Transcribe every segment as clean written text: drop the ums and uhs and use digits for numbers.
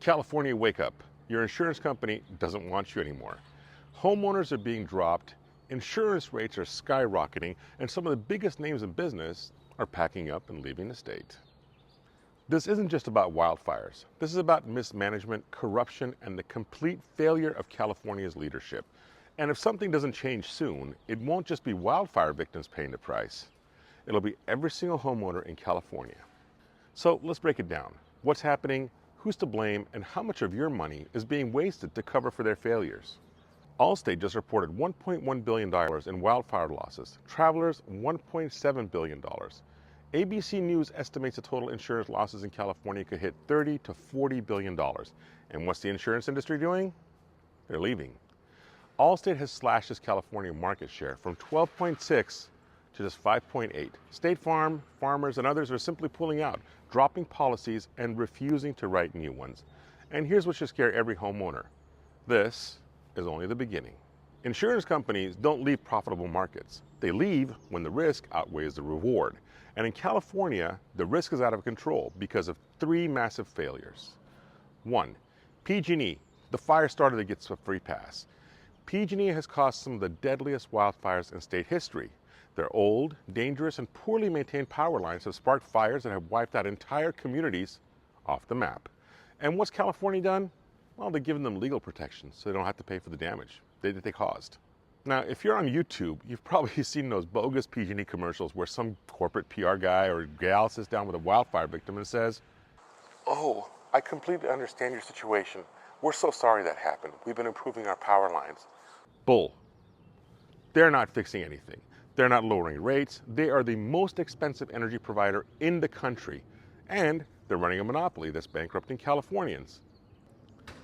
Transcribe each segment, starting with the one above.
California, wake up. Your insurance company doesn't want you anymore. Homeowners are being dropped, insurance rates are skyrocketing, and some of the biggest names in business are packing up and leaving the state. This isn't just about wildfires. This is about mismanagement, corruption, and the complete failure of California's leadership. And if something doesn't change soon, it won't just be wildfire victims paying the price. It'll be every single homeowner in California. So let's break it down. What's happening, who's to blame, and how much of your money is being wasted to cover for their failures? Allstate just reported $1.1 billion in wildfire losses. Travelers, $1.7 billion. ABC News estimates the total insurance losses in California could hit $30 to $40 billion. And what's the insurance industry doing? They're leaving. Allstate has slashed its California market share from 12.6 to just 5.8. State Farm, Farmers, and others are simply pulling out, dropping policies and refusing to write new ones. And here's what should scare every homeowner. This is only the beginning. Insurance companies don't leave profitable markets. They leave when the risk outweighs the reward. And in California, the risk is out of control because of three massive failures. One, PG&E, the fire starter that gets a free pass. PG&E has caused some of the deadliest wildfires in state history. Their old, dangerous, and poorly maintained power lines have sparked fires that have wiped out entire communities off the map. And what's California done? Well, they've given them legal protection so they don't have to pay for the damage that they caused. Now, if you're on YouTube, you've probably seen those bogus PG&E commercials where some corporate PR guy or gal sits down with a wildfire victim and says, "Oh, I completely understand your situation. We're so sorry that happened. We've been improving our power lines." Bull. They're not fixing anything. They're not lowering rates. They are the most expensive energy provider in the country. And they're running a monopoly that's bankrupting Californians.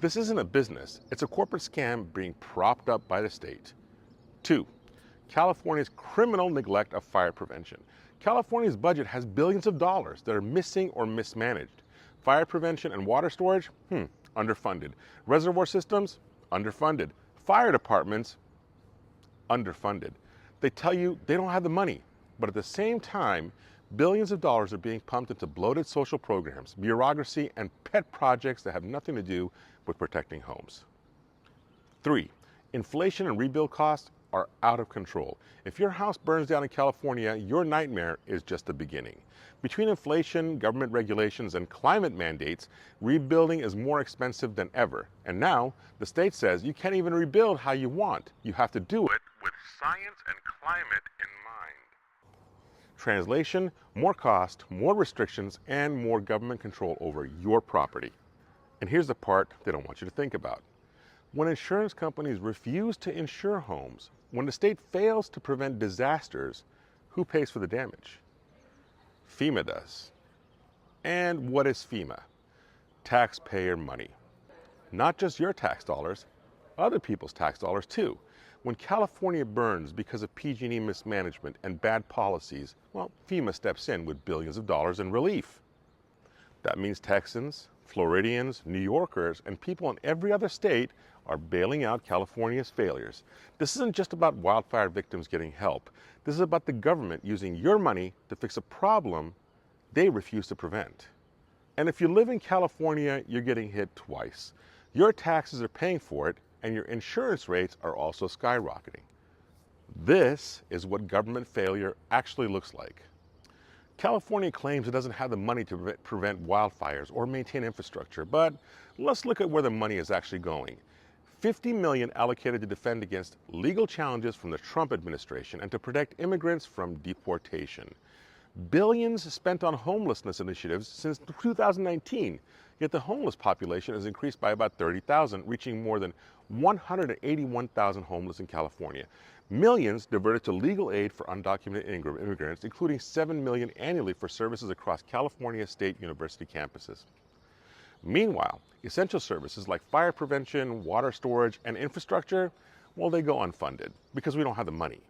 This isn't a business. It's a corporate scam being propped up by the state. 2, California's criminal neglect of fire prevention. California's budget has billions of dollars that are missing or mismanaged. Fire prevention and water storage, underfunded. Reservoir systems, underfunded. Fire departments, underfunded. They tell you they don't have the money, but at the same time, billions of dollars are being pumped into bloated social programs, bureaucracy, and pet projects that have nothing to do with protecting homes. 3, inflation and rebuild costs are out of control. If your house burns down in California, your nightmare is just the beginning. Between inflation, government regulations, and climate mandates, rebuilding is more expensive than ever. And now, the state says you can't even rebuild how you want. You have to do it with science and climate in mind. Translation, more cost, more restrictions, and more government control over your property. And here's the part they don't want you to think about. When insurance companies refuse to insure homes, when the state fails to prevent disasters, who pays for the damage? FEMA does. And what is FEMA? Taxpayer money. Not just your tax dollars, other people's tax dollars too. When California burns because of PG&E mismanagement and bad policies, well, FEMA steps in with billions of dollars in relief. That means Texans, Floridians, New Yorkers, and people in every other state are bailing out California's failures. This isn't just about wildfire victims getting help. This is about the government using your money to fix a problem they refuse to prevent. And if you live in California, you're getting hit twice. Your taxes are paying for it, and your insurance rates are also skyrocketing. This is what government failure actually looks like. California claims it doesn't have the money to prevent wildfires or maintain infrastructure, but let's look at where the money is actually going. $50 million allocated to defend against legal challenges from the Trump administration and to protect immigrants from deportation. Billions spent on homelessness initiatives since 2019, yet the homeless population has increased by about 30,000, reaching more than 181,000 homeless in California. Millions diverted to legal aid for undocumented immigrants, including $7 million annually for services across California State University campuses. Meanwhile, essential services like fire prevention, water storage, and infrastructure, well, they go unfunded because we don't have the money.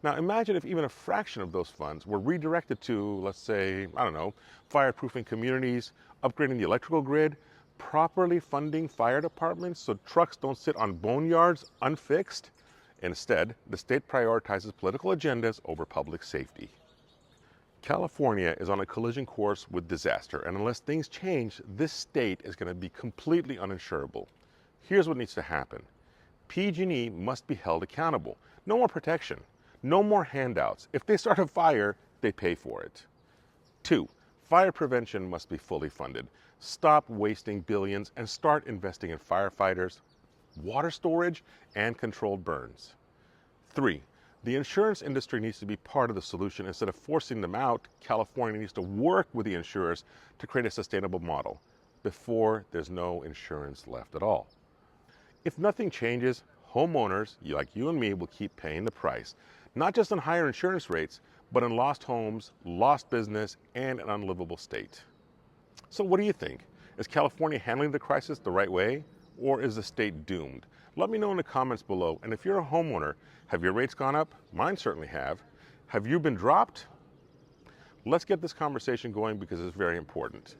Now imagine if even a fraction of those funds were redirected to, let's say, fireproofing communities, upgrading the electrical grid, properly funding fire departments so trucks don't sit on boneyards unfixed. Instead, the state prioritizes political agendas over public safety. California is on a collision course with disaster, and unless things change, this state is going to be completely uninsurable. Here's what needs to happen. PG&E must be held accountable. No more protection. No more handouts. If they start a fire, they pay for it. 2. Fire prevention must be fully funded. Stop wasting billions and start investing in firefighters, water storage, and controlled burns. 3. The insurance industry needs to be part of the solution. Instead of forcing them out, California needs to work with the insurers to create a sustainable model before there's no insurance left at all. If nothing changes, homeowners like you and me will keep paying the price, not just on higher insurance rates, but in lost homes, lost business, and an unlivable state. So what do you think? Is California handling the crisis the right way, or is the state doomed? Let me know in the comments below. And if you're a homeowner, have your rates gone up? Mine certainly have. Have you been dropped? Let's get this conversation going because it's very important.